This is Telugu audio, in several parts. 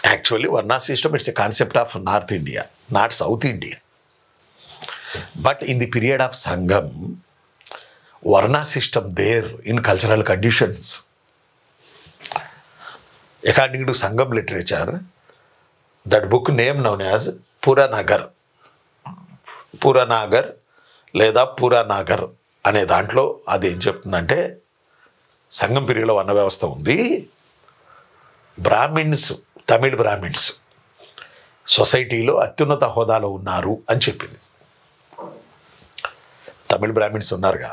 Actually, Varna system, it's a concept of North India, not South India. But in the period of Sangam, Varna system there in cultural conditions. According to Sangam literature, that book name known as Puranagar. Puranagar లేదా Puranagar అనే దాంట్లో అది ఏం చెప్తుందంటే సంగం పీరియడ్లో వర్ణ వ్యవస్థ ఉంది. బ్రాహ్మిన్స్, తమిళ్ బ్రాహ్మిన్స్ సొసైటీలో అత్యున్నత హోదాలో ఉన్నారు అని చెప్పింది. తమిళ్ బ్రాహ్మిన్స్ ఉన్నారుగా,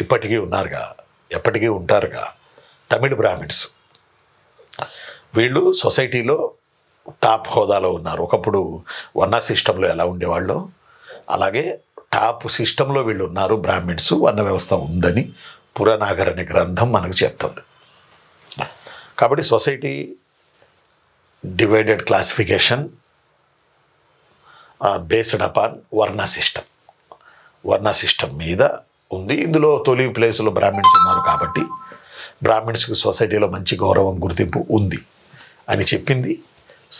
ఇప్పటికీ ఉన్నారుగా, ఎప్పటికీ ఉంటారుగా తమిళ్ బ్రాహ్మిన్స్. వీళ్ళు సొసైటీలో టాప్ హోదాలో ఉన్నారు. ఒకప్పుడు వర్ణ సిస్టంలో ఎలా ఉండేవాళ్ళు అలాగే టాప్ సిస్టంలో వీళ్ళు ఉన్నారు. బ్రాహ్మిన్స్ వర్ణ వ్యవస్థ ఉందని పురానాగర్ అనే గ్రంథం మనకు చెప్తుంది. కాబట్టి society divided classification based upon వర్ణ సిస్టమ్. వర్ణ సిస్టమ్ మీద ఉంది. ఇందులో తొలి ప్లేసులో బ్రాహ్మిన్స్ ఉన్నారు కాబట్టి బ్రాహ్మిన్స్కి సొసైటీలో మంచి గౌరవం, గుర్తింపు ఉంది అని చెప్పింది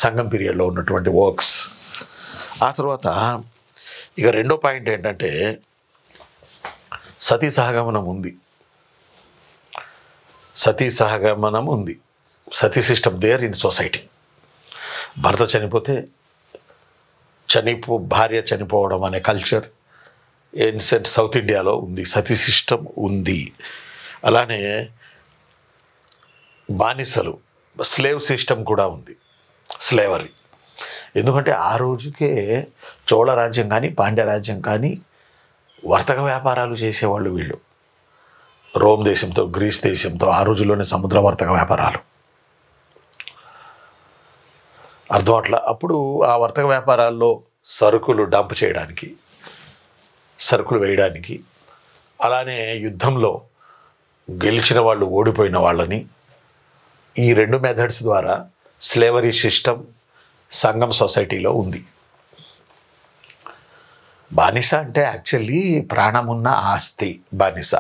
సంగం పీరియడ్లో ఉన్నటువంటి వర్క్స్. ఆ తర్వాత ఇక రెండో పాయింట్ ఏంటంటే సతీ సహగమనం ఉంది. సతీ సహగమనం ఉంది. సతీ సిస్టమ్ దేర్ ఇన్ సొసైటీ. భర్త చనిపోతే భార్య చనిపోవడం అనే కల్చర్ ఏన్సెంట్ సౌత్ ఇండియాలో ఉంది. సతీ సిస్టమ్ ఉంది. అలానే బానిసలు, స్లేవ్ సిస్టమ్ కూడా ఉంది. స్లేవరీ. ఎందుకంటే ఆ రోజుకే చోళ రాజ్యం కానీ పాండ్య రాజ్యం కానీ వర్తక వ్యాపారాలు చేసేవాళ్ళు వీళ్ళు. రోమ్ దేశంతో, గ్రీస్ దేశంతో ఆ రోజుల్లోనే సముద్ర వర్తక వ్యాపారాలు అర్థం. అట్లా అప్పుడు ఆ వర్తక వ్యాపారాల్లో సరుకులు డంప్ చేయడానికి, సరుకులు వేయడానికి, అలానే యుద్ధంలో గెలిచిన వాళ్ళు ఓడిపోయిన వాళ్ళని, ఈ రెండు మెథడ్స్ ద్వారా స్లేవరీ సిస్టమ్ సంగం సొసైటీలో ఉంది. బానిస అంటే యాక్చువల్లీ ప్రాణమున్న ఆస్తి బానిస.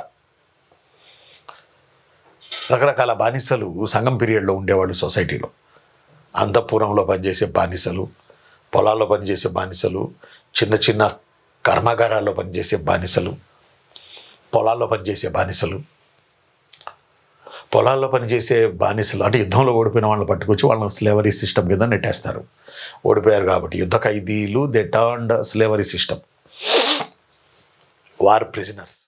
రకరకాల బానిసలు సంగం పీరియడ్లో ఉండేవాళ్ళు సొసైటీలో. అంతఃపురంలో పనిచేసే బానిసలు, పొలాల్లో పనిచేసే బానిసలు, చిన్న చిన్న కర్మాగారాల్లో పనిచేసే బానిసలు, పొలాల్లో పనిచేసే బానిసలు. పొలాల్లో పనిచేసే బానిసలు అంటే యుద్ధంలో ఓడిపోయిన వాళ్ళని పట్టుకొచ్చి వాళ్ళని స్లేవరీ సిస్టమ్ కింద నెట్టేస్తారు. ఓడిపోయారు కాబట్టి యుద్ధ ఖైదీలు, they turned slavery system, war prisoners.